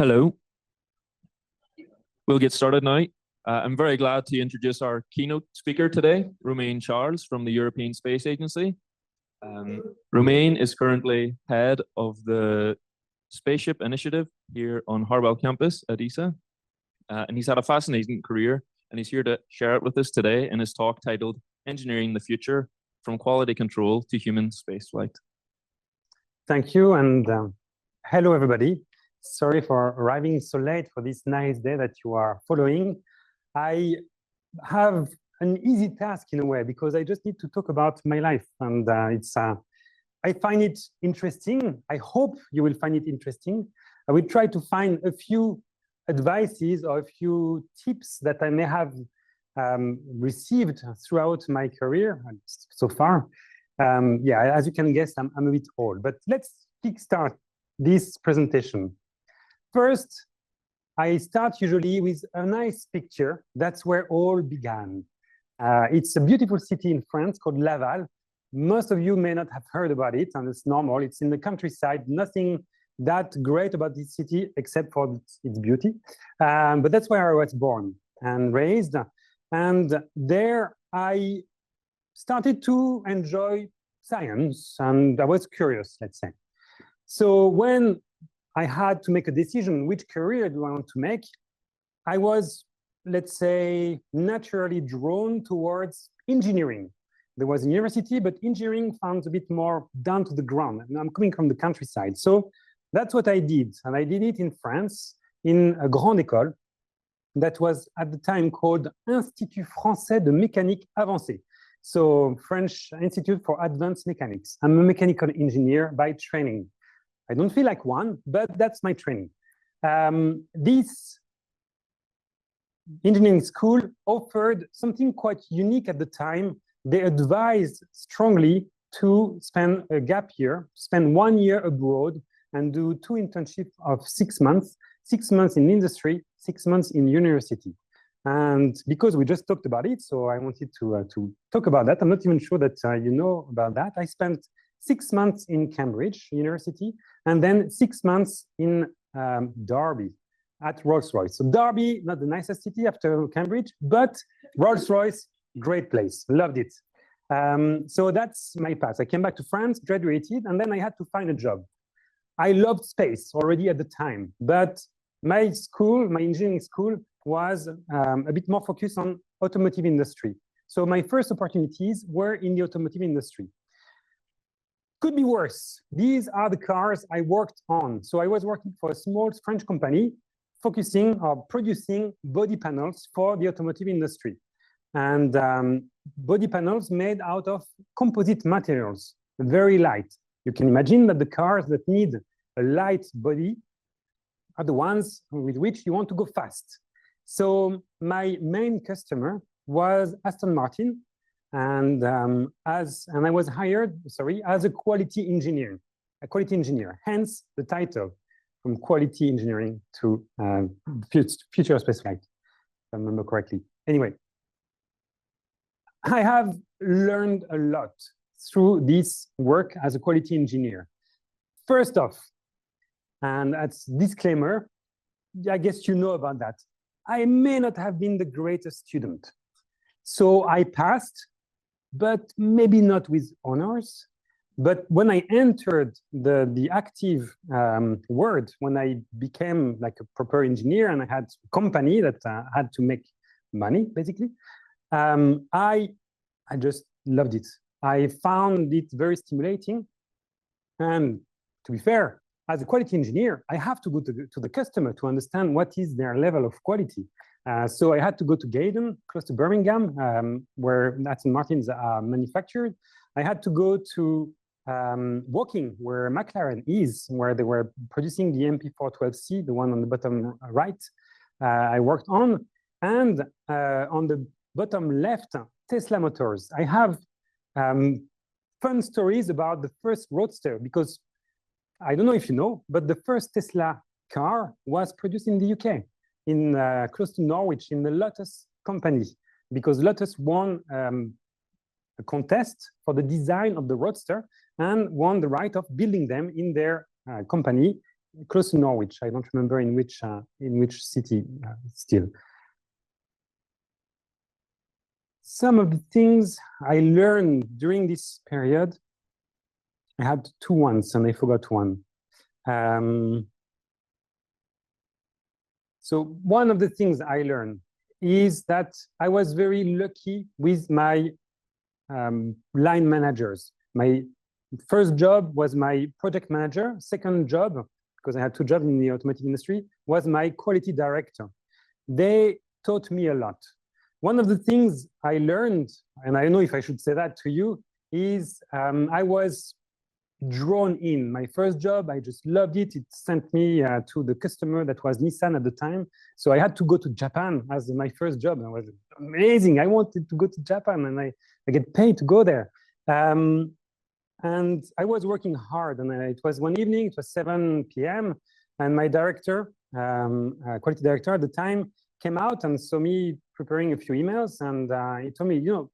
Hello. We'll get started now. I'm very glad to introduce our keynote speaker today, Romain Charles from the European Space Agency. Romain is currently head of the Spaceship Initiative here on Harwell campus at ESA. And he's had a fascinating career, and he's here to share it with us today in his talk titled Engineering the Future, From Quality Control to Human Spaceflight. Thank you, and hello, everybody. Sorry for arriving so late for this nice day that you are following. I have an easy task in a way because I just need to talk about my life, and I find it interesting. I hope you will find it interesting. I will try to find a few advices or a few tips that I may have received throughout my career so far. Yeah, as you can guess, I'm a bit old, but let's kickstart this presentation. First, I start usually with a nice picture. That's where all began. It's a beautiful city in France called Laval. Most of you may not have heard about it, and it's normal. It's in the countryside. Nothing that great about this city except for its beauty. But that's where I was born and raised. And there I started to enjoy science, and I was curious, let's say. So when I had to make a decision, which career do I want to make, I was, let's say, naturally drawn towards engineering. There was a university, but engineering sounds a bit more down to the ground. And I'm coming from the countryside. So that's what I did. And I did it in France, in a grande école that was at the time called Institut Français de Mécanique Avancée. So French Institute for Advanced Mechanics. I'm a mechanical engineer by training. I don't feel like one, but that's my training. This engineering school offered something quite unique at the time. They advised strongly to spend a gap year, spend 1 year abroad, and do 2 internships of 6 months, 6 months in industry, 6 months in university. And because we just talked about it, so I wanted to talk about that. I'm not even sure that you know about that. I spent 6 months in Cambridge University, and then 6 months in Derby at Rolls-Royce. So Derby, not the nicest city after Cambridge, but Rolls-Royce, great place, loved it. So that's my path. I came back to France, graduated, and then I had to find a job. I loved space already at the time, but my school, my engineering school, was a bit more focused on automotive industry. So my first opportunities were in the automotive industry. Could be worse. These are the cars I worked on. So I was working for a small French company focusing or producing body panels for the automotive industry. And body panels made out of composite materials, very light. You can imagine that the cars that need a light body are the ones with which you want to go fast. So my main customer was Aston Martin. And I was hired, as a quality engineer, hence the title, from quality engineering to future spaceflight, if I remember correctly. Anyway, I have learned a lot through this work as a quality engineer. First off, and that's disclaimer, I guess you know about that. I may not have been the greatest student. So I passed, but maybe not with honors. But when I entered the active world, when I became like a proper engineer and I had a company that had to make money, basically, I just loved it. I found it very stimulating. And to be fair, as a quality engineer, I have to go to the customer to understand what is their level of quality. So I had to go to Gaydon, close to Birmingham, where Aston Martins are manufactured. I had to go to Woking, where McLaren is, where they were producing the MP412C, the one on the bottom right, I worked on. And on the bottom left, Tesla Motors. I have fun stories about the first Roadster, because I don't know if you know, but the first Tesla car was produced in the UK, in close to Norwich, in the Lotus company, because Lotus won a contest for the design of the Roadster and won the right of building them in their company close to Norwich. I don't remember in which city still. Some of the things I learned during this period, I had two ones and I forgot one. So one of the things I learned is that I was very lucky with my line managers. My first job was my project manager. Second job, because I had two jobs in the automotive industry, was my quality director. They taught me a lot. One of the things I learned, and I don't know if I should say that to you, is I was drawn in. My first job, I just loved it. It sent me to the customer that was Nissan at the time. So I had to go to Japan as my first job. It was amazing. I wanted to go to Japan and I get paid to go there. And I was working hard. And it was one evening, it was 7 p.m. And my director, quality director at the time, came out and saw me preparing a few emails. And he told me, you know,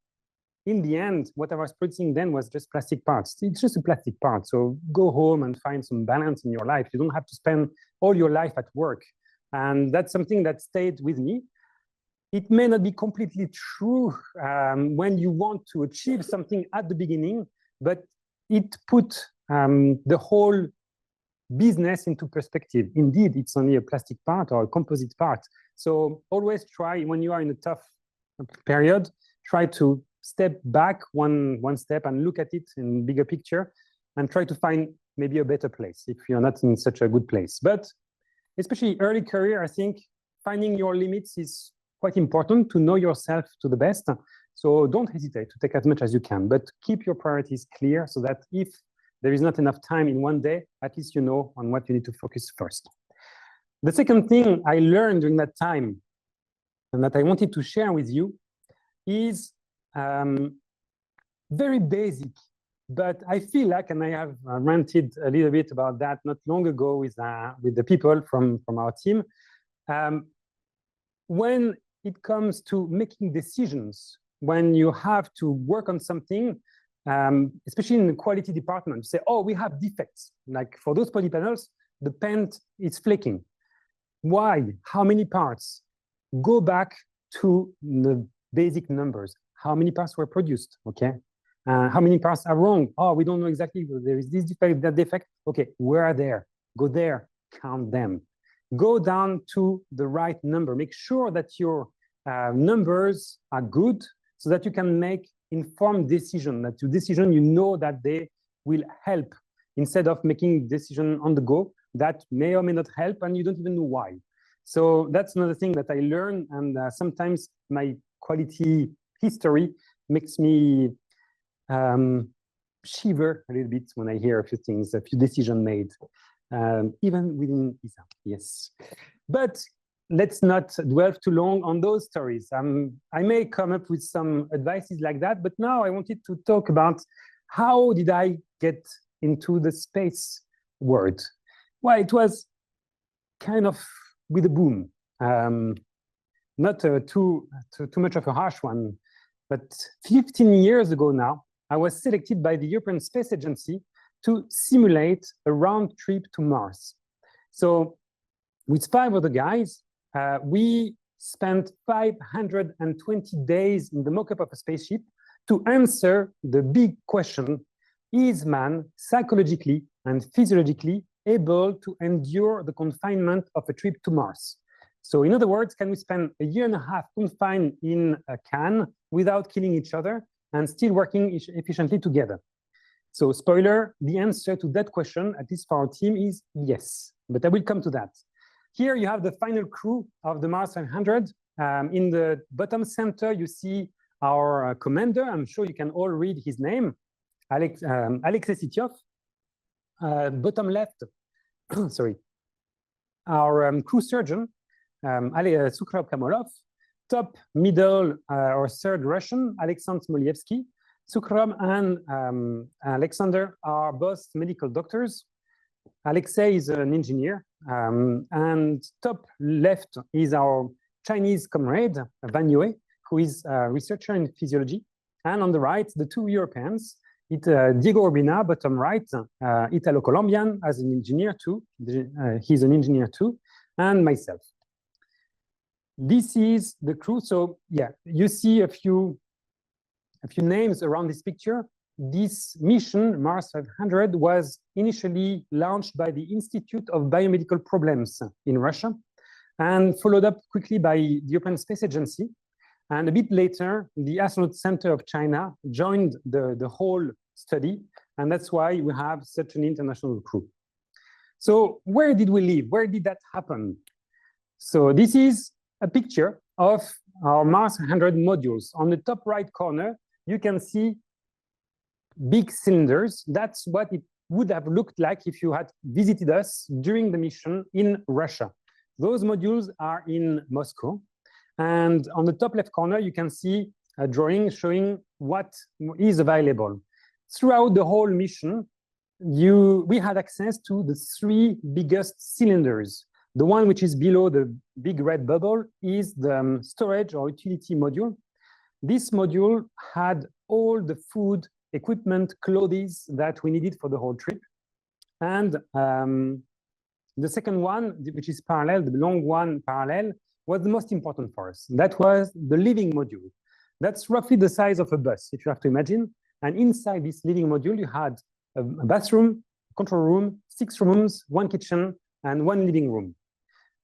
in the end, what I was producing then was just plastic parts. It's just a plastic part. So go home and find some balance in your life. You don't have to spend all your life at work. And that's something that stayed with me. It may not be completely true when you want to achieve something at the beginning, but it put the whole business into perspective. Indeed, it's only a plastic part or a composite part. So always try, when you are in a tough period, try to step back one step and look at it in bigger picture and try to find maybe a better place if you're not in such a good place. But especially early career, I think finding your limits is quite important to know yourself to the best. So don't hesitate to take as much as you can, but keep your priorities clear so that if there is not enough time in one day, at least you know on what you need to focus first. The second thing I learned during that time and that I wanted to share with you is very basic, but I feel like, and I have ranted a little bit about that not long ago with the people from our team. When it comes to making decisions, when you have to work on something, especially in the quality department, you say, oh, we have defects. Like for those poly panels, the paint is flaking. Why? How many parts? Go back to the basic numbers. How many parts were produced, okay? How many parts are wrong? Oh, we don't know exactly. There is this defect, that defect. Okay, where are there? Go there, count them. Go down to the right number. Make sure that your numbers are good so that you can make informed decision, that your decision, you know that they will help instead of making decision on the go that may or may not help and you don't even know why. So that's another thing that I learned, and sometimes my quality history makes me shiver a little bit when I hear a few things, a few decisions made, even within ISA, yes. But let's not dwell too long on those stories. I may come up with some advices like that, but now I wanted to talk about how did I get into the space world? Well, it was kind of with a boom. Not too much of a harsh one, but 15 years ago now, I was selected by the European Space Agency to simulate a round trip to Mars. So with 5 other guys, we spent 520 days in the mock-up of a spaceship to answer the big question, is man psychologically and physiologically able to endure the confinement of a trip to Mars? So in other words, can we spend a year and a half confined in a can without killing each other and still working efficiently together? So spoiler, the answer to that question, at least for our team, is yes, but I will come to that. Here you have the final crew of the Mars 500. In the bottom center, you see our commander. I'm sure you can all read his name, Alexei Sityov. Bottom left, sorry, our crew surgeon, Sukhrob Kamolov. Top, middle, or third Russian, Alexander Smolyevsky. Sukhrob and Alexander are both medical doctors. Alexei is an engineer. And top left is our Chinese comrade, Van Yue, who is a researcher in physiology. And on the right, the 2 Europeans, Diego Urbina, bottom right, Italo-Colombian, as an engineer too. He's an engineer too, and myself. This is the crew. So yeah, you see a few names around this picture. This mission, Mars 500, was initially launched by the Institute of Biomedical Problems in Russia and followed up quickly by the European Space Agency. And a bit later, the Astronaut Center of China joined the whole study. And that's why we have such an international crew. So where did we live? Where did that happen? So this is a picture of our Mars 100 modules. On the top right corner, you can see big cylinders. That's what it would have looked like if you had visited us during the mission in Russia. Those modules are in Moscow. And on the top left corner, you can see a drawing showing what is available. Throughout the whole mission, we had access to the 3 biggest cylinders. The one which is below the big red bubble is the storage or utility module. This module had all the food, equipment, clothes that we needed for the whole trip. And the second one, which is parallel, the long one parallel, was the most important for us. That was the living module. That's roughly the size of a bus, if you have to imagine. And inside this living module, you had a bathroom, control room, 6 rooms, 1 kitchen, and 1 living room.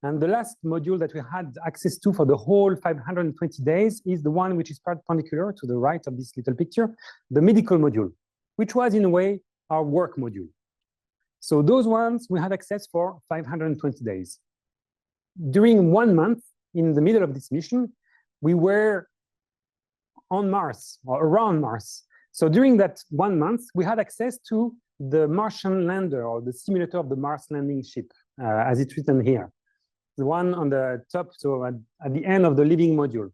And the last module that we had access to for the whole 520 days is the one which is perpendicular to the right of this little picture, the medical module, which was in a way our work module. So those ones we had access for 520 days. During 1 month, in the middle of this mission, we were on Mars or around Mars. So during that 1 month, we had access to the Martian lander or the simulator of the Mars landing ship, as it's written here. The one on the top, so at the end of the living module.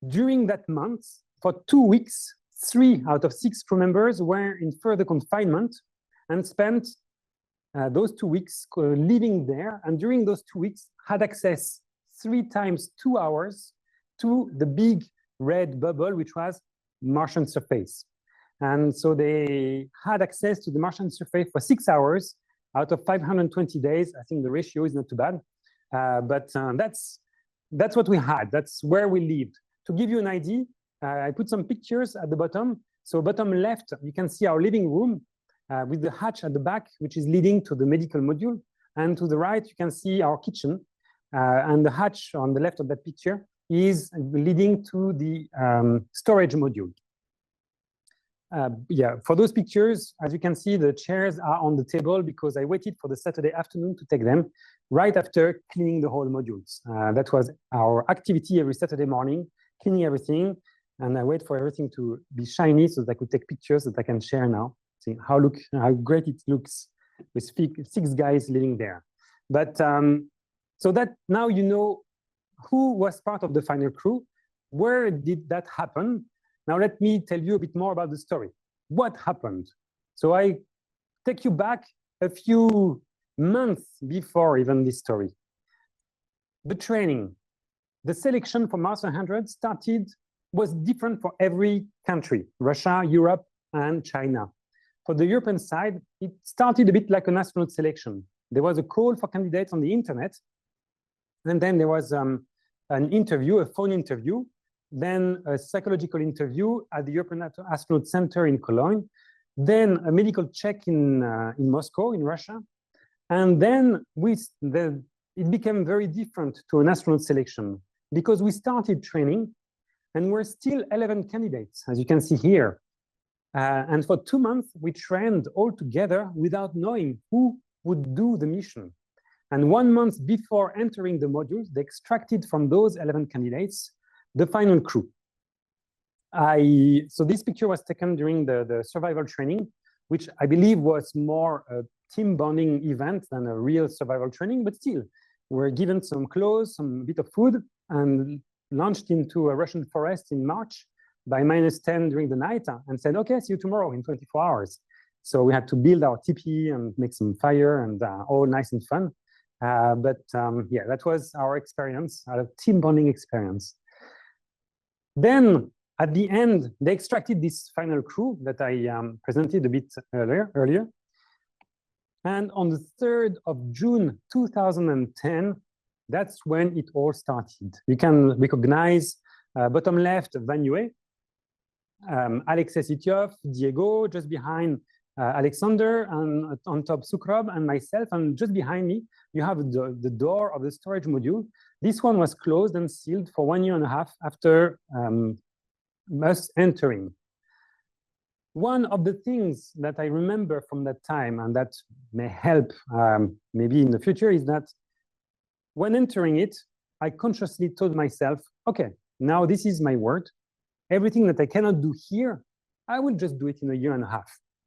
During that month, for 2 weeks, 3 out of 6 crew members were in further confinement and spent those 2 weeks living there. And during those 2 weeks, had access 3 times 2 hours to the big red bubble, which was Martian surface. And so they had access to the Martian surface for 6 hours out of 520 days. I think the ratio is not too bad, but that's what we had. That's where we lived. To give you an idea, I put some pictures at the bottom. So bottom left, you can see our living room with the hatch at the back, which is leading to the medical module. And to the right, you can see our kitchen. And the hatch on the left of that picture is leading to the storage module. Yeah, for those pictures, as you can see, the chairs are on the table because I waited for the Saturday afternoon to take them right after cleaning the whole modules. That was our activity every Saturday morning, cleaning everything. And I wait for everything to be shiny so that I could take pictures that I can share now. See how great it looks with 6 guys living there. But so that now you know who was part of the final crew. Where did that happen? Now let me tell you a bit more about the story. What happened? So I take you back a few months before even this story. The training, the selection for Mars 100 was different for every country, Russia, Europe, and China. For the European side, it started a bit like an astronaut selection. There was a call for candidates on the internet, and then there was an interview, a phone interview, then a psychological interview at the European Astronaut Center in Cologne, then a medical check in Moscow, in Russia, and then it became very different to an astronaut selection because we started training and we're still 11 candidates, as you can see here. And for 2 months, we trained all together without knowing who would do the mission. And 1 month before entering the modules, they extracted from those 11 candidates the final crew. So this picture was taken during the survival training, which I believe was more a team bonding event than a real survival training, but still, we were given some clothes, some bit of food, and launched into a Russian forest in March by -10 during the night and said, okay, see you tomorrow in 24 hours. So we had to build our teepee and make some fire and all nice and fun. Yeah, that was our experience, our team bonding experience. Then At the end, they extracted this final crew that I presented a bit earlier. And on the 3rd of June 2010, that's when it all started. You can recognize bottom left, Vanue, Alexei Sityov, Diego, just behind Alexander, and on top Sukrob and myself, and just behind me, you have the door of the storage module. This one was closed and sealed for 1.5 years after us entering. One of the things that I remember from that time, and that may help maybe in the future, is that when entering it, I consciously told myself, okay, now this is my world. Everything that I cannot do here, I will just do it in 1.5 years.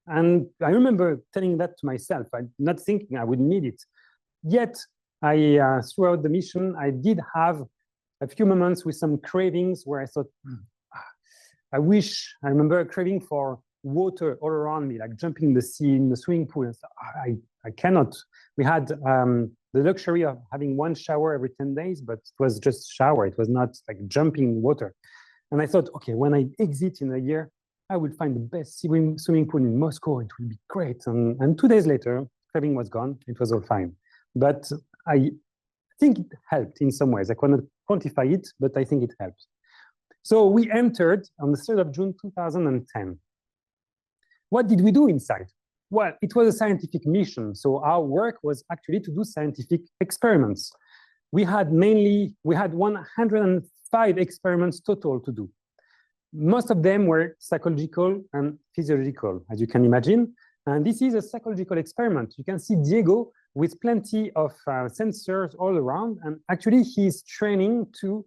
And I remember telling that to myself, I'm not thinking I would need it. Yet, throughout the mission, I did have a few moments with some cravings where I thought, I remember a craving for water all around me, like jumping in the sea, in the swimming pool. And so I cannot. We had the luxury of having one shower every 10 days, but it was just shower. It was not like jumping in water. And I thought, okay, when I exit in 1 year, I will find the best swimming pool in Moscow. It will be great. And 2 days later, craving was gone. It was all fine. But I think it helped in some ways. I cannot quantify it, but I think it helped. So we entered on the 3rd of June 2010. What did we do inside? Well, it was a scientific mission. So our work was actually to do scientific experiments. We had 105 experiments total to do. Most of them were psychological and physiological, as you can imagine. And this is a psychological experiment. You can see Diego with plenty of sensors all around. And actually, he's training to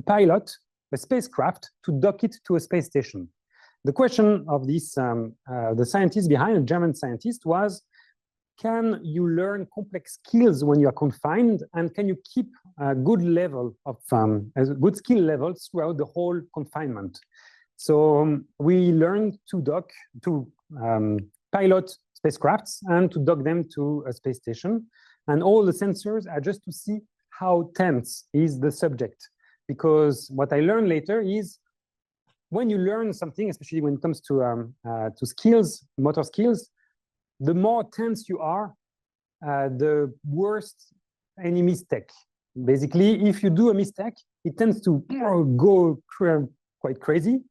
pilot a spacecraft to dock it to a space station. The question of this, the scientist behind, a German scientist, was, can you learn complex skills when you are confined, and can you keep a good level of good skill levels throughout the whole confinement? So we learned to pilot spacecrafts and to dock them to a space station, and all the sensors are just to see how tense is the subject. Because what I learned later is, when you learn something, especially when it comes to skills, motor skills, the more tense you are, the worse any mistake. Basically, if you do a mistake, it tends to go quite crazy.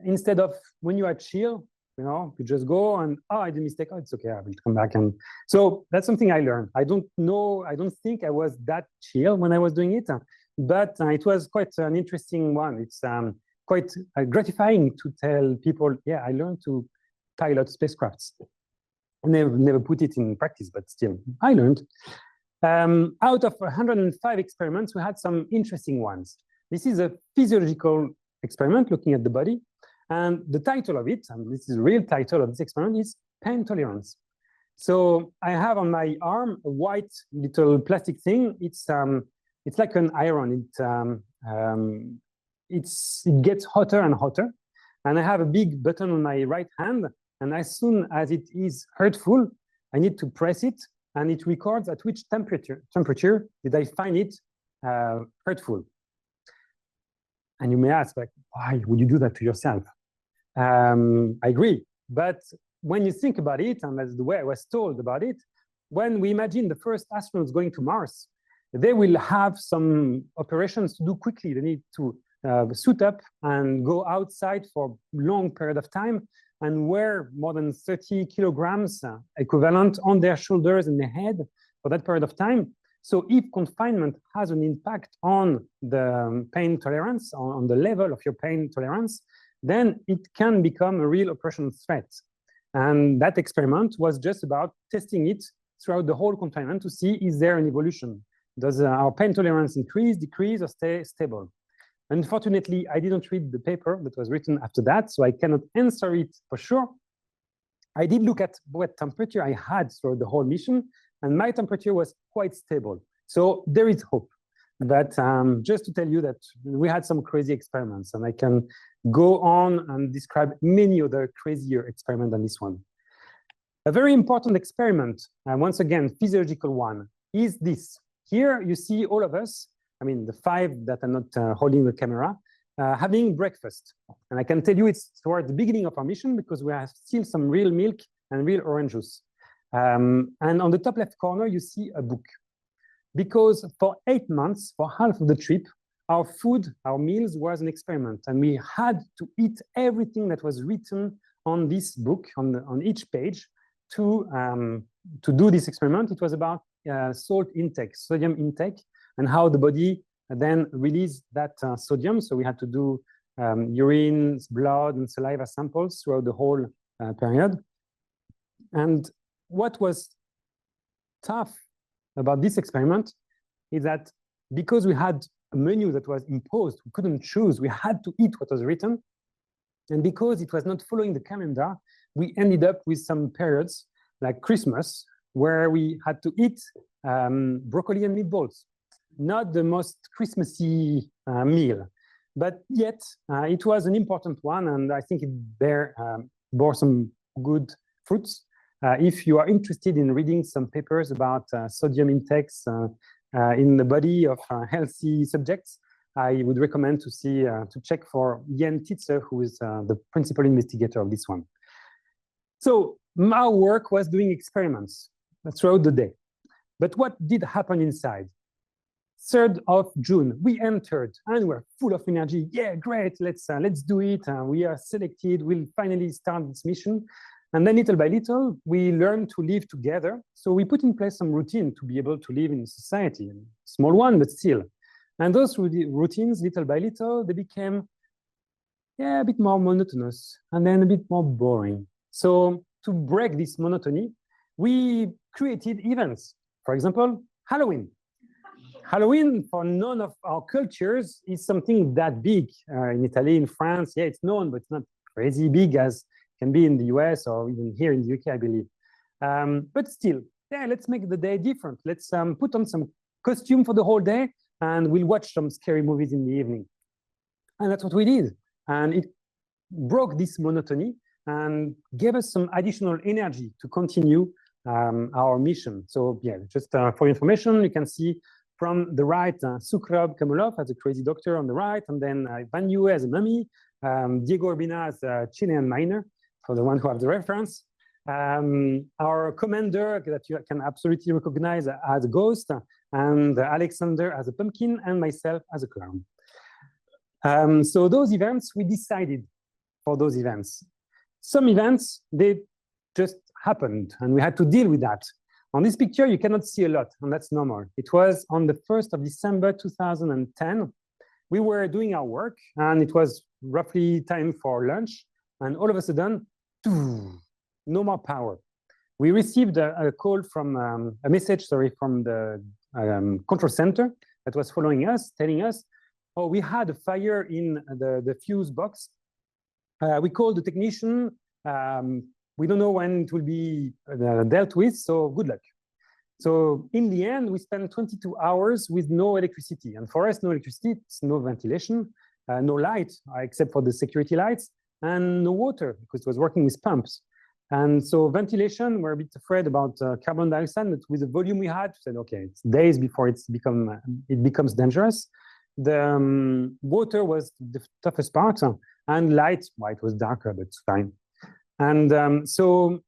Instead of when you are chill, you just go and, I did a mistake. Oh, it's okay, I will come back. And so that's something I learned. I don't think I was that chill when I was doing it, but it was quite an interesting one. It's quite gratifying to tell people, yeah, I learned to pilot spacecrafts. Never put it in practice, but still, I learned. Out of 105 experiments, we had some interesting ones. This is a physiological experiment looking at the body. And the title of it, and this is the real title of this experiment, is pain tolerance. So I have on my arm a white little plastic thing. It's like an iron. It gets hotter and hotter. And I have a big button on my right hand. And as soon as it is hurtful, I need to press it, and it records at which temperature did I find it hurtful. And you may ask, like, why would you do that to yourself? I agree. But when you think about it, and that's the way I was told about it, when we imagine the first astronauts going to Mars, they will have some operations to do quickly. They need to suit up and go outside for a long period of time and wear more than 30 kilograms equivalent on their shoulders and their head for that period of time. So if confinement has an impact on the pain tolerance, on the level of your pain tolerance, then it can become a real operational threat. And that experiment was just about testing it throughout the whole confinement to see, is there an evolution? Does our pain tolerance increase, decrease, or stay stable? Unfortunately, I didn't read the paper that was written after that, so I cannot answer it for sure. I did look at what temperature I had throughout the whole mission, and my temperature was quite stable. So there is hope. But just to tell you that we had some crazy experiments, and I can go on and describe many other crazier experiments than this one. A very important experiment, once again, physiological one, is this. Here you see all of us, I mean, the 5 that are not holding the camera, having breakfast. And I can tell you it's toward the beginning of our mission because we have still some real milk and real orange juice. And on the top left corner, you see a book. Because for 8 months, for half of the trip, our food, our meals was an experiment. And we had to eat everything that was written on this book, on each page, to do this experiment. It was about salt intake, sodium intake, and how the body then released that sodium. So we had to do urine, blood, and saliva samples throughout the whole period. And what was tough about this experiment is that because we had a menu that was imposed, we couldn't choose, we had to eat what was written. And because it was not following the calendar, we ended up with some periods like Christmas, where we had to eat broccoli and meatballs. Not the most Christmassy meal, but yet it was an important one, and I think it bore some good fruits. If you are interested in reading some papers about sodium intakes in the body of healthy subjects, I would recommend to check for Yen Titzer, who is the principal investigator of this one. So my work was doing experiments throughout the day. But what did happen inside? 3rd of June, we entered and we're full of energy. Yeah, great, let's do it. We are selected, we'll finally start this mission. And then little by little, we learned to live together. So we put in place some routine to be able to live in society, small one, but still. And those routines, little by little, they became a bit more monotonous and then a bit more boring. So to break this monotony, we created events. For example, Halloween. Halloween, for none of our cultures, is something that big. In Italy, in France, yeah, it's known, but it's not crazy big as can be in the US or even here in the UK, I believe. But still, yeah, let's make the day different. Let's put on some costume for the whole day, and we'll watch some scary movies in the evening. And that's what we did. And it broke this monotony and gave us some additional energy to continue our mission. So yeah, just for information, you can see from the right, Sukrab Kamulov as a crazy doctor on the right, and then Van Yue as a mummy, Diego Urbina as a Chilean miner, for the one who have the reference. Our commander that you can absolutely recognize as a ghost, and Alexander as a pumpkin, and myself as a clown. So those events, we decided for those events. Some events, they just happened, and we had to deal with that. On this picture, you cannot see a lot, and that's normal. It was on the 1st of December 2010. We were doing our work, and it was roughly time for lunch, and all of a sudden, no more power. We received a call from, a message, sorry, from the control center that was following us, telling us, oh, we had a fire in the fuse box. We called the technician. We don't know when it will be dealt with, so good luck. So in the end, we spent 22 hours with no electricity. And for us, no electricity, it's no ventilation, no light, except for the security lights, and no water, because it was working with pumps. And so ventilation, we're a bit afraid about carbon dioxide, but with the volume we had, we said, okay, it's days before it becomes dangerous. The water was the toughest part, and light, well, it was darker, but it's fine. And so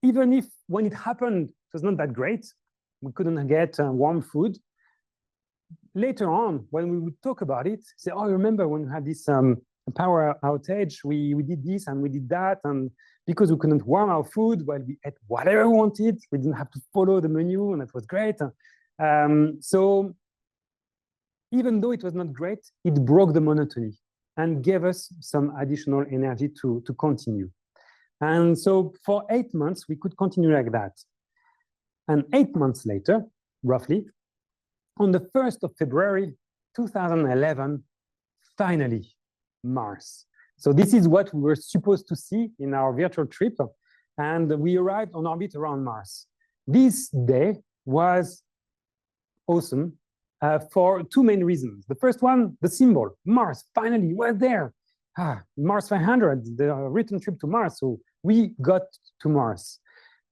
even if when it happened, it was not that great, we couldn't get warm food. Later on, when we would talk about it, say, oh, remember when we had this power outage, we did this and we did that. And because we couldn't warm our food, well, we ate whatever we wanted. We didn't have to follow the menu, and that was great. So even though it was not great, it broke the monotony and gave us some additional energy to continue. And so for 8 months, we could continue like that. And 8 months later, roughly, on the 1st of February, 2011, finally, Mars. So this is what we were supposed to see in our virtual trip. And we arrived on orbit around Mars. This day was awesome. For two main reasons. The first one, the symbol, Mars, finally, we're there. Mars 500, the return trip to Mars, so we got to Mars.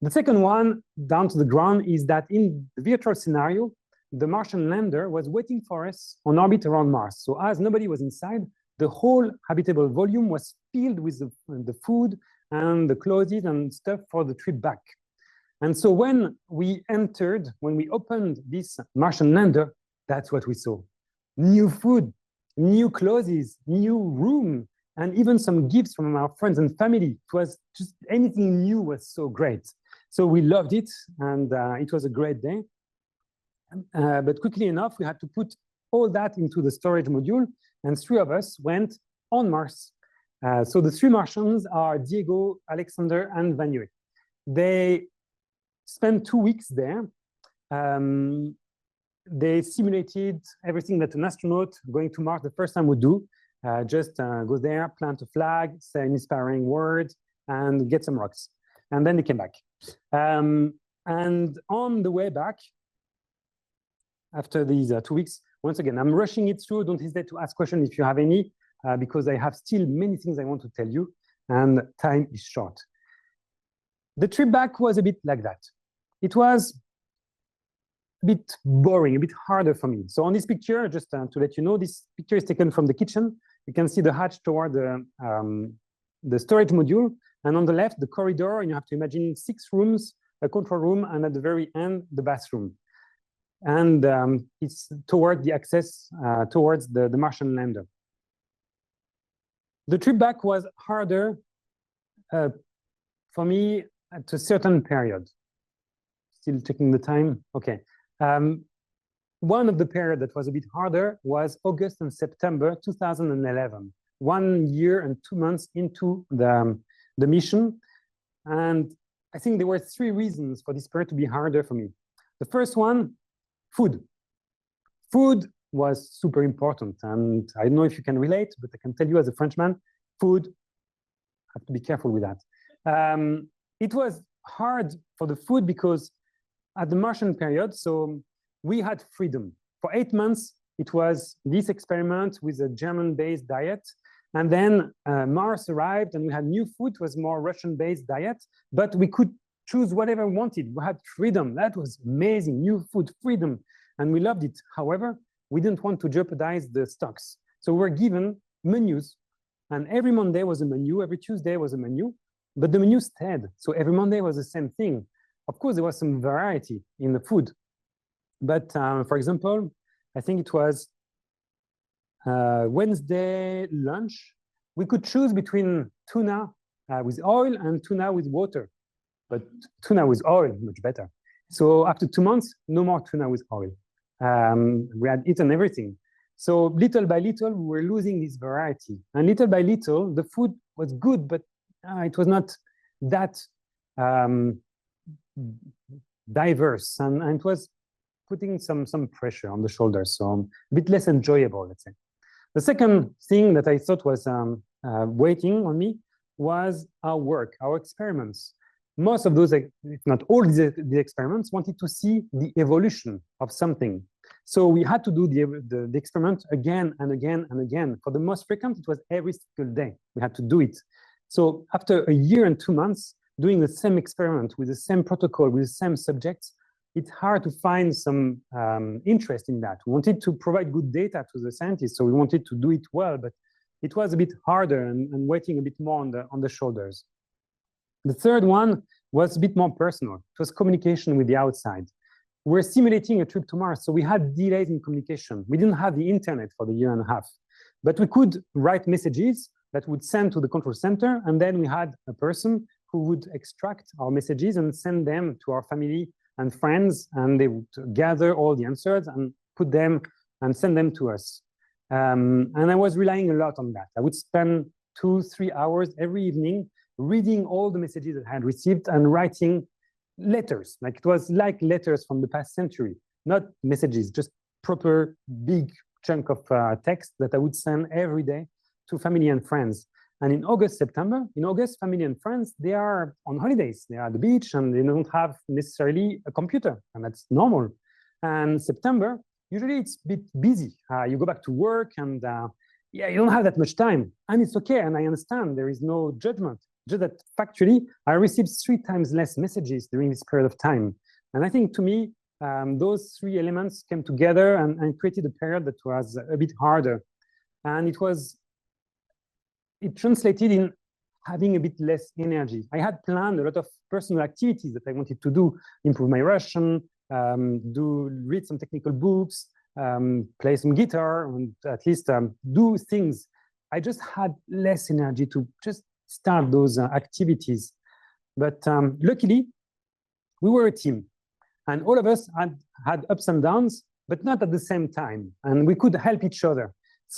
The second one, down to the ground, is that in the virtual scenario, the Martian lander was waiting for us on orbit around Mars. So as nobody was inside, the whole habitable volume was filled with the food and the clothes and stuff for the trip back. And so when we opened this Martian lander, that's what we saw. New food, new clothes, new room, and even some gifts from our friends and family. It was just anything new was so great. So we loved it, and it was a great day. But quickly enough, we had to put all that into the storage module, and 3 of us went on Mars. So the 3 Martians are Diego, Alexander, and Vanue. They spent 2 weeks there. They simulated everything that an astronaut going to Mars the first time would do. Just go there, plant a flag, say an inspiring word, and get some rocks. And then they came back. And on the way back, after these 2 weeks, once again, I'm rushing it through. Don't hesitate to ask questions if you have any, because I have still many things I want to tell you, and time is short. The trip back was a bit like that. It was a bit boring, a bit harder for me. So on this picture, just to let you know, this picture is taken from the kitchen. You can see the hatch toward the storage module. And on the left, the corridor, and you have to imagine 6 rooms, a control room, and at the very end, the bathroom. And it's toward the access towards the Martian lander. The trip back was harder for me at a certain period. Still checking the time. Okay. One of the period that was a bit harder was August and September 2011, 1 year and 2 months into the mission. And I think there were 3 reasons for this period to be harder for me. The first one, food. Food was super important. And I don't know if you can relate, but I can tell you as a Frenchman, food, I have to be careful with that. It was hard for the food because at the Martian period, so we had freedom. For 8 months, it was this experiment with a German-based diet. And then Mars arrived and we had new food. It was more Russian-based diet, but we could choose whatever we wanted. We had freedom. That was amazing, new food, freedom. And we loved it. However, we didn't want to jeopardize the stocks. So we were given menus. And every Monday was a menu, every Tuesday was a menu, but the menu stayed. So every Monday was the same thing. Of course, there was some variety in the food. But for example, I think it was Wednesday lunch, we could choose between tuna with oil and tuna with water. But tuna with oil, much better. So after 2 months, no more tuna with oil. We had eaten everything. So little by little, we were losing this variety. And little by little, the food was good, but it was not that diverse. And it was putting some pressure on the shoulders. So a bit less enjoyable, let's say. The second thing that I thought was waiting on me was our work, our experiments. Most of those, if not all the experiments, wanted to see the evolution of something. So we had to do the experiment again and again and again. For the most frequent, it was every single day. We had to do it. So after a year and 2 months, doing the same experiment with the same protocol, with the same subjects, it's hard to find some interest in that. We wanted to provide good data to the scientists, so we wanted to do it well, but it was a bit harder and waiting a bit more on the shoulders. The third one was a bit more personal. It was communication with the outside. We're simulating a trip to Mars, so we had delays in communication. We didn't have the internet for the year and a half, but we could write messages that would send to the control center, and then we had a person who would extract our messages and send them to our family and friends, and they would gather all the answers and put them and send them to us. And I was relying a lot on that. I would spend 2-3 hours every evening reading all the messages that I had received and writing letters. Like it was like letters from the past century, not messages, just proper big chunk of text that I would send every day to family and friends. And in August, September, family and friends, they are on holidays. They are at the beach and they don't have necessarily a computer, and that's normal. And September, usually it's a bit busy. You go back to work and yeah, you don't have that much time. And it's okay, and I understand there is no judgment. Just that factually, I received 3 times less messages during this period of time. And I think to me, those three elements came together and created a period that was a bit harder. And it translated in having a bit less energy. I had planned a lot of personal activities that I wanted to do, improve my Russian, read some technical books, play some guitar, and at least do things. I just had less energy to just start those activities. But luckily, we were a team. And all of us had ups and downs, but not at the same time. And we could help each other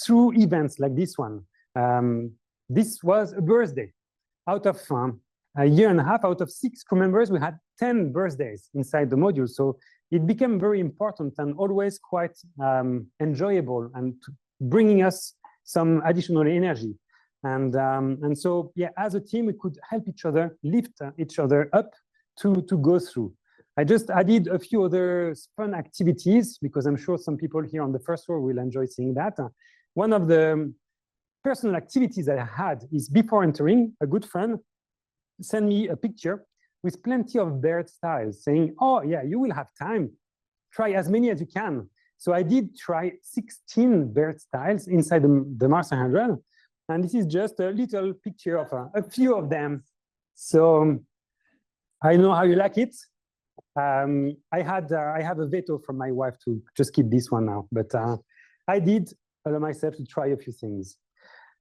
through events like this one. This was a birthday. Out of a year and a half, out of 6 crew members, we had 10 birthdays inside the module. So it became very important and always quite enjoyable and bringing us some additional energy. And so, yeah, as a team, we could help each other, lift each other up to go through. I just added a few other fun activities because I'm sure some people here on the first row will enjoy seeing that. One of the personal activities that I had is before entering, a good friend sent me a picture with plenty of bird styles saying, oh yeah, you will have time, try as many as you can. So I did try 16 bird styles inside the Mars 100. And this is just a little picture of a few of them. So I know how you like it. I have a veto from my wife to just keep this one now, but I did allow myself to try a few things.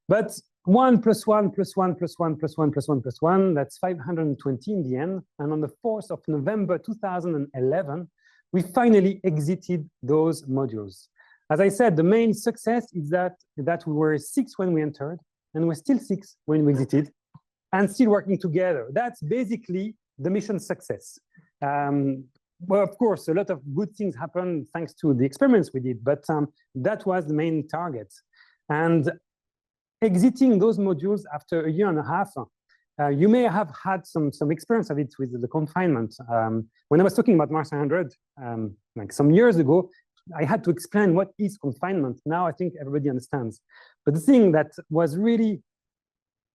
But 1 + 1 + 1 + 1 + 1 + 1 + 1, that's 520 in the end. And on the 4th of November 2011, we finally exited those modules. As I said, the main success is that we were 6 when we entered, and we're still 6 when we exited, and still working together. That's basically the mission success. Well, of course, a lot of good things happened thanks to the experiments we did, but that was the main target. And exiting those modules after a year and a half, you may have had some experience of it with the confinement. When I was talking about Mars 100, like some years ago, I had to explain what is confinement. Now I think everybody understands. But the thing that was really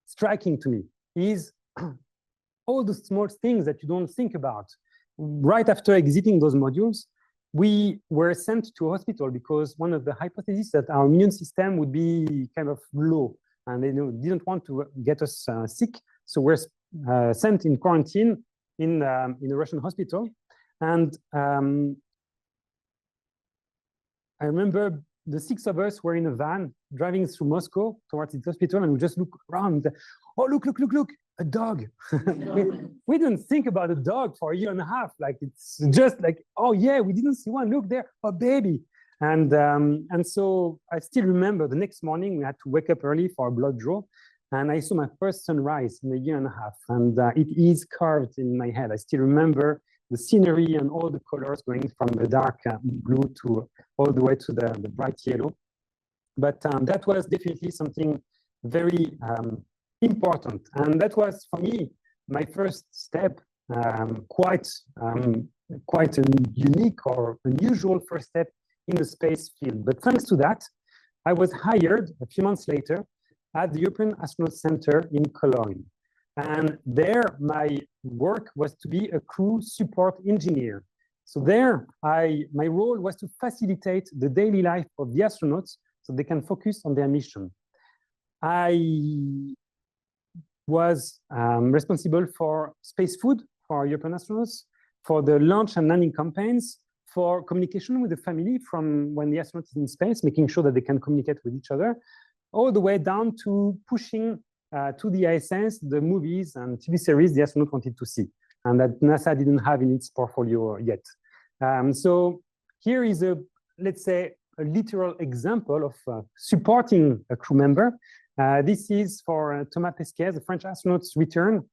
striking to me is all the small things that you don't think about. Right after exiting those modules, we were sent to a hospital because one of the hypotheses that our immune system would be kind of low and they didn't want to get us sick. So we're sent in quarantine in a Russian hospital. And I remember the 6 of us were in a van driving through Moscow towards the hospital, and we just look around. Oh, look, a dog. we didn't think about a dog for a year and a half. Like, it's just like, oh yeah, we didn't see one. Look there, a baby. And so I still remember the next morning we had to wake up early for a blood draw, and I saw my first sunrise in a year and a half, and it is carved in my head. I still remember the scenery and all the colors going from the dark blue to all the way to the bright yellow. But that was definitely something very important. And that was, for me, my first step, quite a unique or unusual first step in the space field. But thanks to that, I was hired a few months later at the European Astronaut Center in Cologne. And there, my work was to be a crew support engineer. So there, my role was to facilitate the daily life of the astronauts so they can focus on their mission. I was responsible for space food for European astronauts, for the launch and landing campaigns, for communication with the family from when the astronaut is in space, making sure that they can communicate with each other, all the way down to pushing to the ISS the movies and TV series the astronaut wanted to see, and that NASA didn't have in its portfolio yet. So here is let's say, a literal example of supporting a crew member. This is for Thomas Pesquet, the French astronaut's return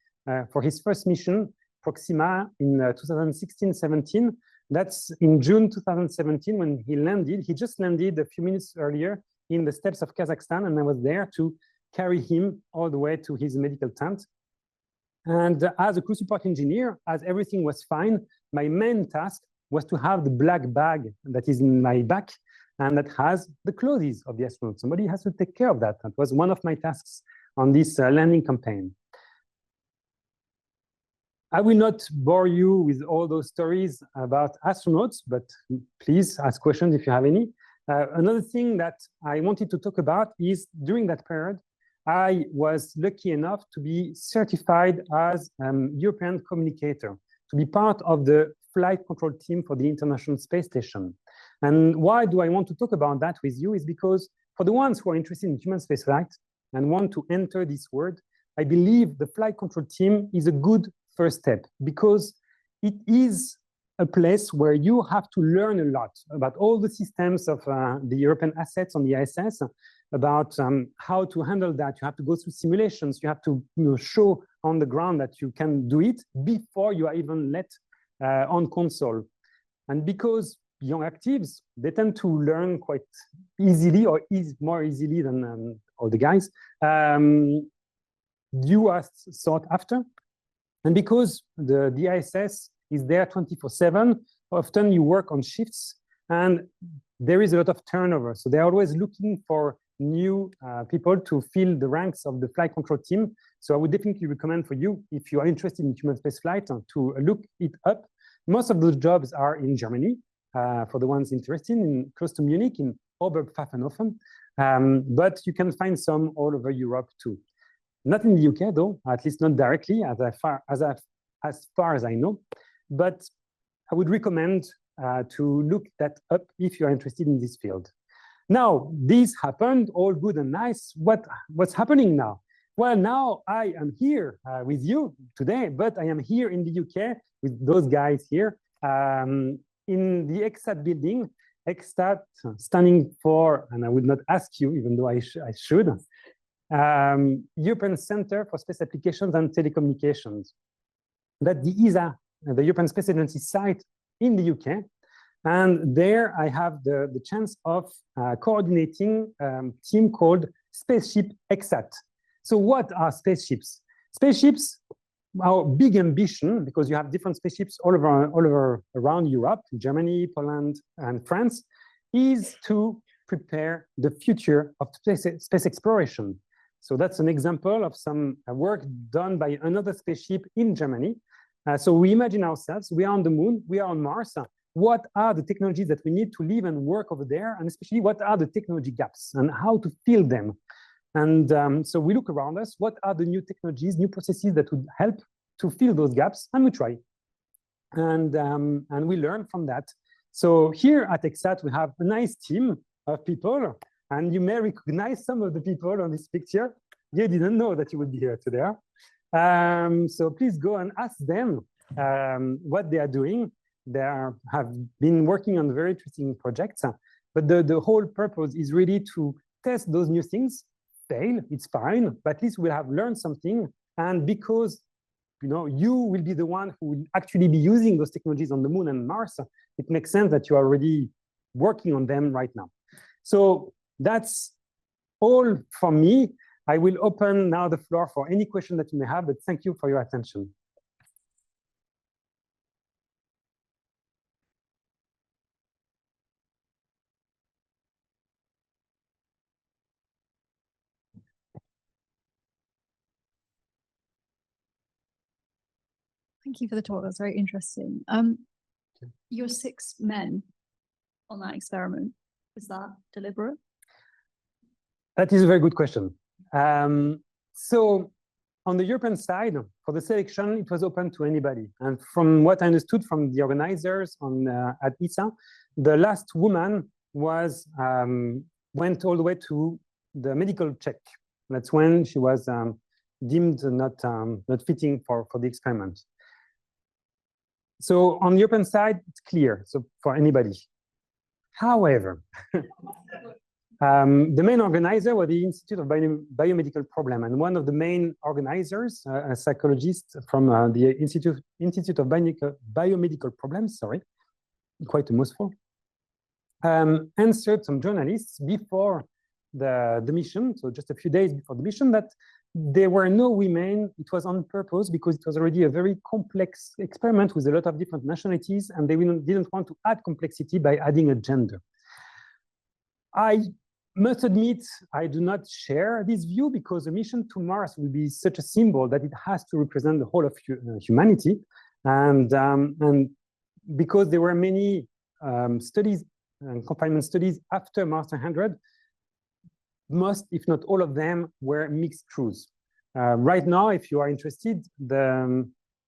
for his first mission, Proxima, in 2016-17. That's in June 2017 when he landed. He just landed a few minutes earlier in the steppes of Kazakhstan, and I was there to carry him all the way to his medical tent. And as a crew support engineer, as everything was fine, my main task was to have the black bag that is in my back and that has the clothes of the astronaut. Somebody has to take care of that. That was one of my tasks on this landing campaign. I will not bore you with all those stories about astronauts, but please ask questions if you have any. Another thing that I wanted to talk about is during that period, I was lucky enough to be certified as European communicator, to be part of the flight control team for the International Space Station. And why do I want to talk about that with you is because for the ones who are interested in human spaceflight and want to enter this world, I believe the flight control team is a good first step because it is a place where you have to learn a lot about all the systems of the European assets on the ISS, about how to handle that. You have to go through simulations. You have to show on the ground that you can do it before you are even let on console. And because young actives, they tend to learn quite easily or more easily than all the guys. You are sought after. And because the ISS is there 24/7, often you work on shifts and there is a lot of turnover. So they're always looking for new people to fill the ranks of the flight control team. So I would definitely recommend for you, if you are interested in human space flight, to look it up. Most of those jobs are in Germany, for the ones interested, close to Munich, in Oberpfaffenhofen. But you can find some all over Europe too. Not in the UK though, at least not directly, as far as I know. But I would recommend to look that up if you are interested in this field. Now, this happened, all good and nice. What's happening now? Well, now I am here with you today, but I am here in the UK with those guys here in the EXAT building. EXAT standing for, and I would not ask you, even though I should, European Center for Space Applications and Telecommunications. That's the ESA, the European Space Agency site in the UK. And there I have the chance of coordinating a team called Spaceship EXAT. So what are spaceships? Spaceships, our big ambition, because you have different spaceships all over around Europe, Germany, Poland, and France, is to prepare the future of space exploration. So that's an example of some work done by another spaceship in Germany. So we imagine ourselves, we are on the moon, we are on Mars. What are the technologies that we need to live and work over there? And especially what are the technology gaps and how to fill them? And so we look around us, what are the new technologies, new processes that would help to fill those gaps? And we try. And we learn from that. So here at EXAT, we have a nice team of people. And you may recognize some of the people on this picture. You didn't know that you would be here today. So please go and ask them what they are doing. They have been working on very interesting projects. But the whole purpose is really to test those new things. Fail, it's fine, but at least we'll have learned something. And because you will be the one who will actually be using those technologies on the moon and Mars, it makes sense that you are already working on them right now. So that's all from me. I will open now the floor for any question that you may have, but thank you for your attention. Thank you for the talk. That's very interesting. Your 6 men on that experiment, is that deliberate? That is a very good question. So on the European side, for the selection, it was open to anybody. And from what I understood from the organizers at ESA, the last woman went all the way to the medical check. That's when she was deemed not fitting for the experiment. So on the European side, it's clear, so for anybody. However, the main organizer was the Institute of Biomedical Problem, and one of the main organizers, a psychologist from the Institute of Biomedical Problems, sorry, quite a mouthful, answered some journalists before the mission, so just a few days before the mission, that there were no women. It was on purpose because it was already a very complex experiment with a lot of different nationalities, and they didn't want to add complexity by adding a gender. I must admit, I do not share this view because a mission to Mars will be such a symbol that it has to represent the whole of humanity. And because there were many studies and confinement studies after Mars 100, most, if not all of them, were mixed crews. Right now, if you are interested, I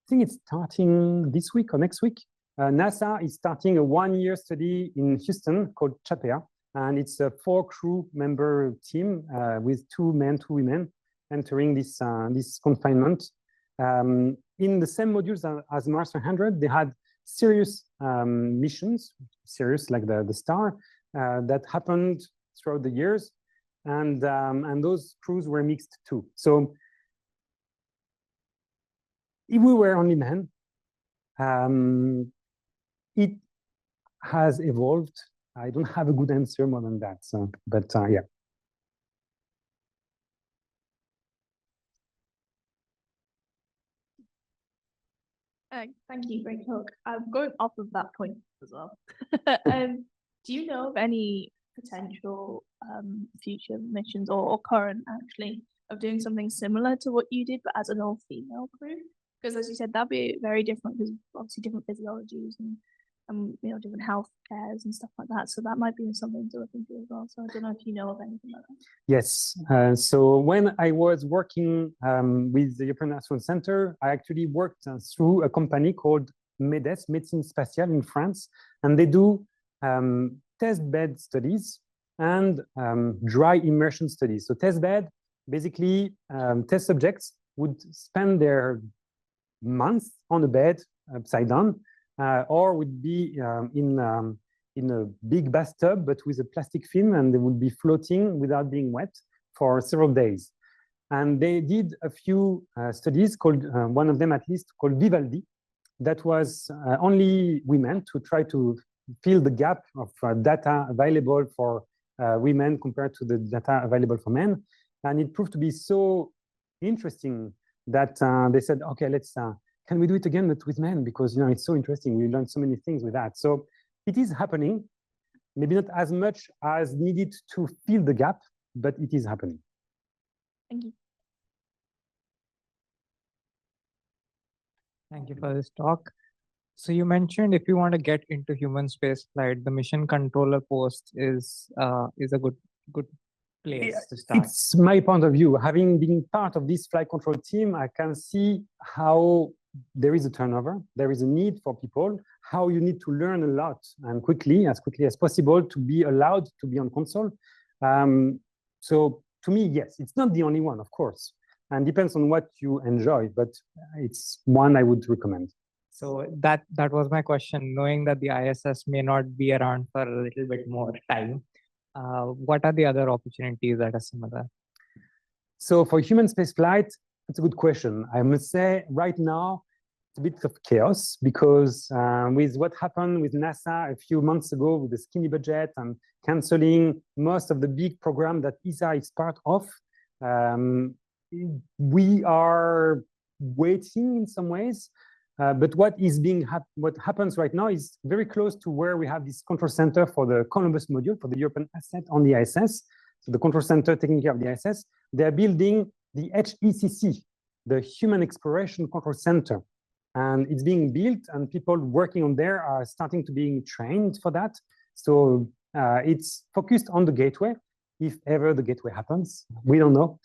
think it's starting this week or next week. NASA is starting a one-year study in Houston called CHAPEA, and it's a 4-crew member team with 2 men, 2 women entering this confinement. In the same modules as Mars 100, they had serious missions, serious like the star, that happened throughout the years, and those crews were mixed too. So if we were only men, it has evolved. I don't have a good answer more than that. So, but yeah. Thank you, great talk. Going off of that point as well. Do you know of any potential future missions or current actually of doing something similar to what you did, but as an all-female crew? Because as you said, that'd be very different because obviously different physiologies and you know, different health cares and stuff like that. So that might be something to look into as well. So I don't know if you know of anything like that. Yes. So when I was working with the European Astronaut Center, I actually worked through a company called MEDES, Médecine Spatiale in France, and they do test bed studies and dry immersion studies. So test bed, basically test subjects would spend their months on a bed upside down, or would be in a big bathtub, but with a plastic film, and they would be floating without being wet for several days. And they did a few studies called, one of them at least, called Vivaldi, that was only women to try to fill the gap of data available for women compared to the data available for men. And it proved to be so interesting that they said, okay, let's, can we do it again, but with men? Because, you know, it's so interesting. We learned so many things with that. So it is happening, maybe not as much as needed to fill the gap, but it is happening. Thank you. Thank you for this talk. So you mentioned if you want to get into human space flight, the mission controller post is a good place to start. It's my point of view. Having been part of this flight control team, I can see how there is a turnover. There is a need for people, how you need to learn a lot and as quickly as possible to be allowed to be on console. So to me, yes, it's not the only one, of course, and depends on what you enjoy, but it's one I would recommend. So that was my question, knowing that the ISS may not be around for a little bit more time. What are the other opportunities that are similar? So for human space flight, it's a good question. I must say right now, it's a bit of chaos because with what happened with NASA a few months ago with the skinny budget and canceling most of the big program that ESA is part of, we are waiting in some ways. But what happens right now is very close to where we have this control center for the Columbus module, for the European asset on the ISS. So the control center taking care of the ISS, they're building the HECC, the Human Exploration Control Center. And it's being built and people working on there are starting to being trained for that. So it's focused on the gateway, if ever the gateway happens, we don't know.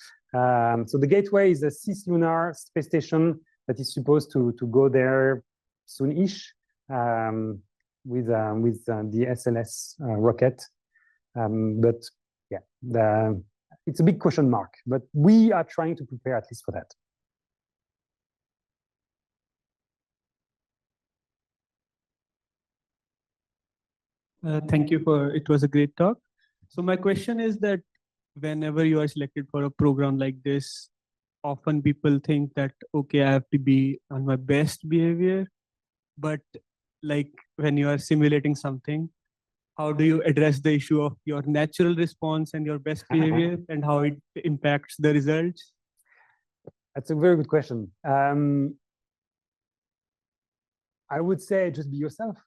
So the gateway is a cislunar space station that is supposed to go there soon-ish with the SLS rocket. But yeah, it's a big question mark, but we are trying to prepare at least for that. Thank you it was a great talk. So my question is that whenever you are selected for a program like this, often people think that, okay, I have to be on my best behavior, but like when you are simulating something, how do you address the issue of your natural response and your best behavior and how it impacts the results? That's a very good question. I would say just be yourself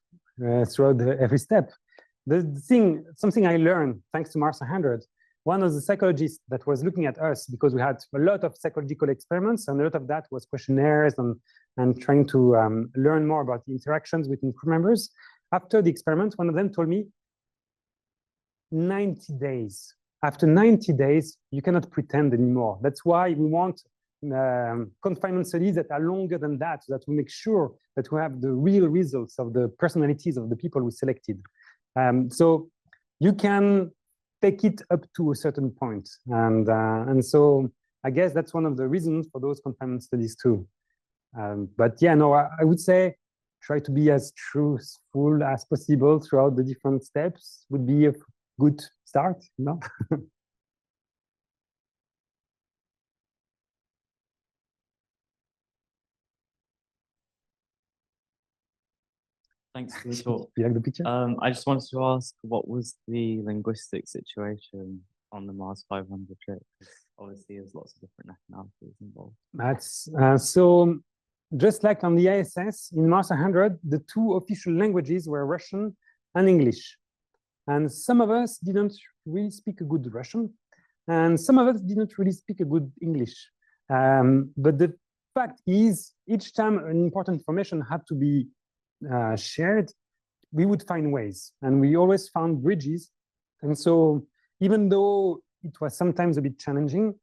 throughout every step. Something I learned thanks to Mars 100 one of the psychologists that was looking at us, because we had a lot of psychological experiments, and a lot of that was questionnaires and trying to learn more about the interactions between crew members. After the experiment, one of them told me, 90 days. After 90 days, you cannot pretend anymore. That's why we want confinement studies that are longer than that, so that we make sure that we have the real results of the personalities of the people we selected. So you can take it up to a certain point. And so I guess that's one of the reasons for those confinement studies too. But yeah, no, I would say try to be as truthful as possible throughout the different steps would be a good start, you know? Thanks for the talk. You like the picture? I just wanted to ask, what was the linguistic situation on the Mars 500 trip? Because obviously there's lots of different nationalities involved. That's so just like on the ISS, in Mars 100, the two official languages were Russian and English. And some of us didn't really speak a good Russian, and some of us didn't really speak a good English. But the fact is, each time an important information had to be shared, we would find ways, and we always found bridges. And so even though it was sometimes a bit challenging,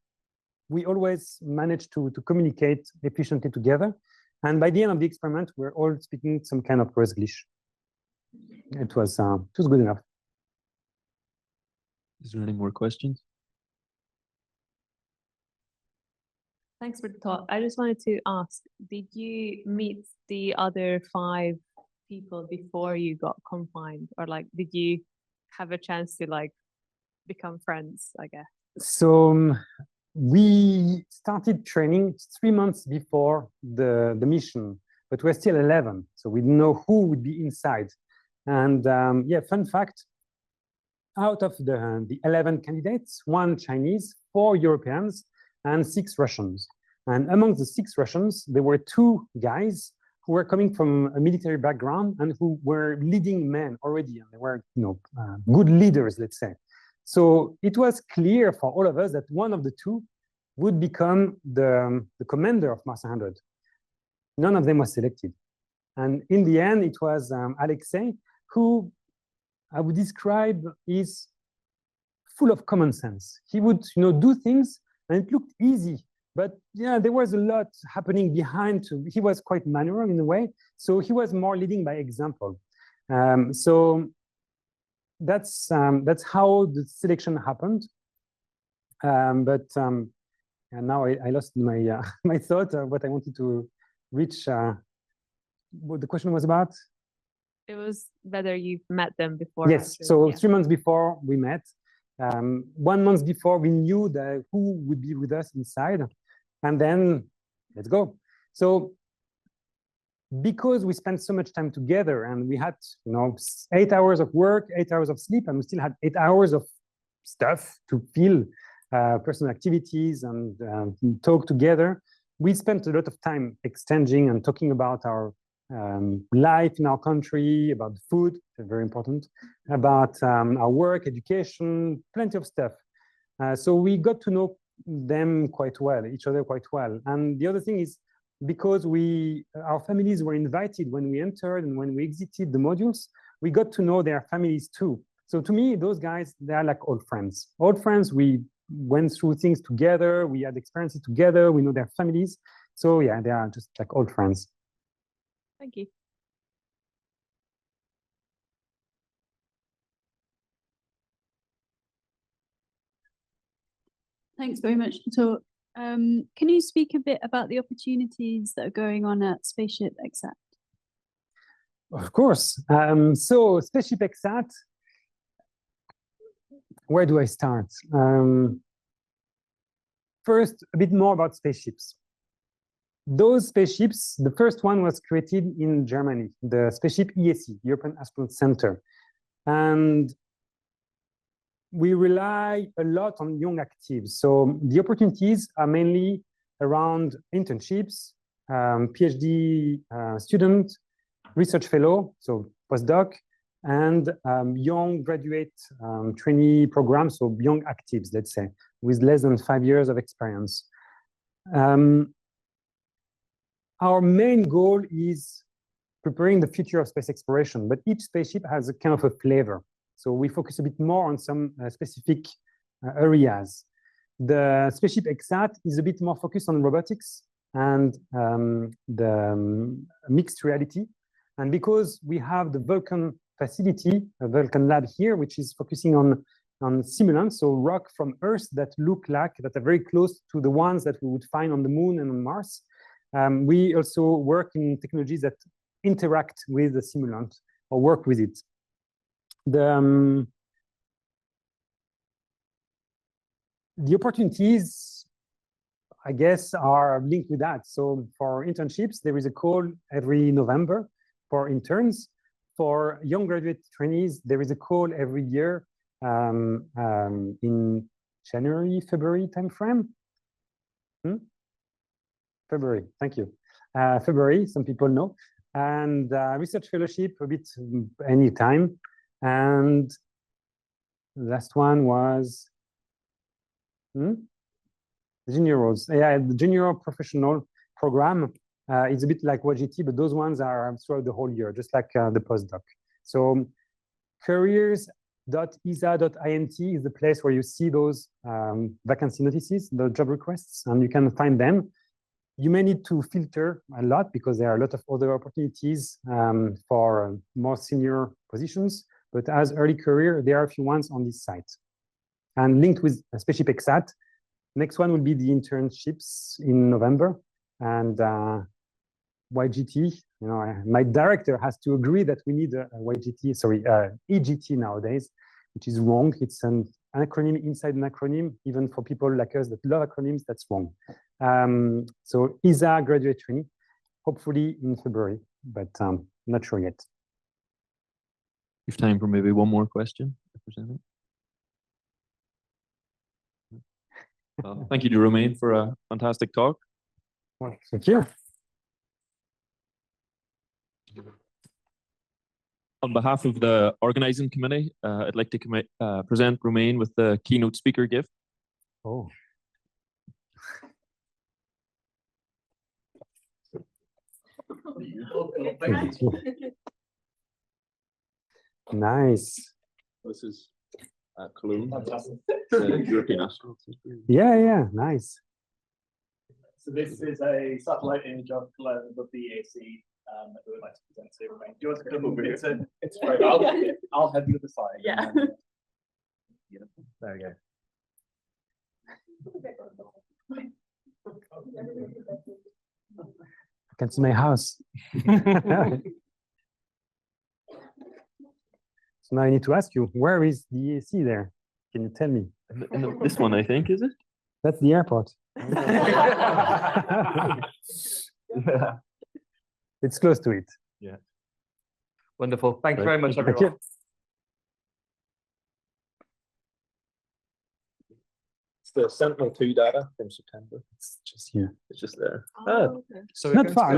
we always managed to communicate efficiently together. And by the end of the experiment, we're all speaking some kind of Russian. It was good enough. Is there any more questions? Thanks for the talk. I just wanted to ask, did you meet the other 5 people before you got confined? Or like, did you have a chance to like become friends, I guess? So we started training 3 months before the mission, but we're still 11. So we didn't know who would be inside. And yeah, fun fact, out of the 11 candidates, 1 Chinese, 4 Europeans, and 6 Russians. And among the 6 Russians, there were 2 guys who were coming from a military background and who were leading men already. And they were, you know, good leaders, let's say. So it was clear for all of us that one of the 2 would become the commander of Mars 100. None of them was selected. And in the end, it was Alexei, who I would describe is full of common sense. He would, you know, do things and it looked easy, but yeah, there was a lot happening behind. He was quite manual in a way, so he was more leading by example. So that's how the selection happened. And now I lost my my thought of what I wanted to reach. What the question was about? It was whether you've met them before. Yes, after, so yeah. 3 months before we met. 1 month before we knew that who would be with us inside, and then let's go. So because we spent so much time together and we had, you know, 8 hours of work, 8 hours of sleep, and we still had 8 hours of stuff to feel, personal activities and talk together. We spent a lot of time exchanging and talking about our life in our country, about food, very important, about our work, education, plenty of stuff. So we got to know them quite well, each other quite well. And the other thing is, because our families were invited when we entered and when we exited the modules, we got to know their families too. So to me, those guys, they are like old friends. Old friends, we went through things together, we had experiences together, we know their families. So yeah, they are just like old friends. Thank you. Thanks very much for the talk. Can you speak a bit about the opportunities that are going on at Spaceship XAT? Of course. So Spaceship XAT, where do I start? First, a bit more about spaceships. Those spaceships, the first one was created in Germany, the spaceship ESC, European Astronaut Center. And we rely a lot on young actives. So the opportunities are mainly around internships, PhD student, research fellow, so postdoc, and young graduate trainee programs, so young actives, let's say, with less than 5 years of experience. Our main goal is preparing the future of space exploration, but each spaceship has a kind of a flavor. So we focus a bit more on some specific areas. The spaceship XSAT is a bit more focused on robotics and the mixed reality. And because we have the Vulcan facility, a Vulcan lab here, which is focusing on simulants, so rock from Earth that look like, that are very close to the ones that we would find on the Moon and on Mars. We also work in technologies that interact with the simulant or work with it. The opportunities, I guess, are linked with that. So for internships, there is a call every November for interns. For young graduate trainees, there is a call every year in January, February timeframe. February, thank you. February, some people know. And research fellowship a bit anytime. And the last one was junior roles. Yeah, the junior professional program is a bit like YGT, but those ones are throughout the whole year, just like the postdoc. So careers.esa.int is the place where you see those vacancy notices, the job requests, and you can find them. You may need to filter a lot because there are a lot of other opportunities for more senior positions, but as early career, there are a few ones on this site. And linked with Spaceship XSAT, next one will be the internships in November. And YGT, you know, my director has to agree that we need a YGT, sorry, EGT nowadays, which is wrong. It's an acronym inside an acronym. Even for people like us that love acronyms, that's wrong. So ESA graduate trainee, hopefully in February, but not sure yet. We have time for maybe one more question, if there's anything. Thank you to Romain for a fantastic talk. Well, thank you. On behalf of the organizing committee, I'd like to present Romain with the keynote speaker gift. Oh. Thank you. Nice. This is Cologne, the European astronaut. Yeah, nice. So this is a satellite image of Cologne above the EAC that we would like to present to Romain. Do you want to come over here? It's great. I'll head to the side. Yeah. There we go. I can see my house. So now I need to ask you, where is the EAC there? Can you tell me? This one, I think, is it? That's the airport. Yeah. It's close to it. Yeah. Wonderful. Thank you very much, Thank everyone. you. It's the Sentinel-2 data from September. It's just here. It's just there. Oh, okay. So Not far.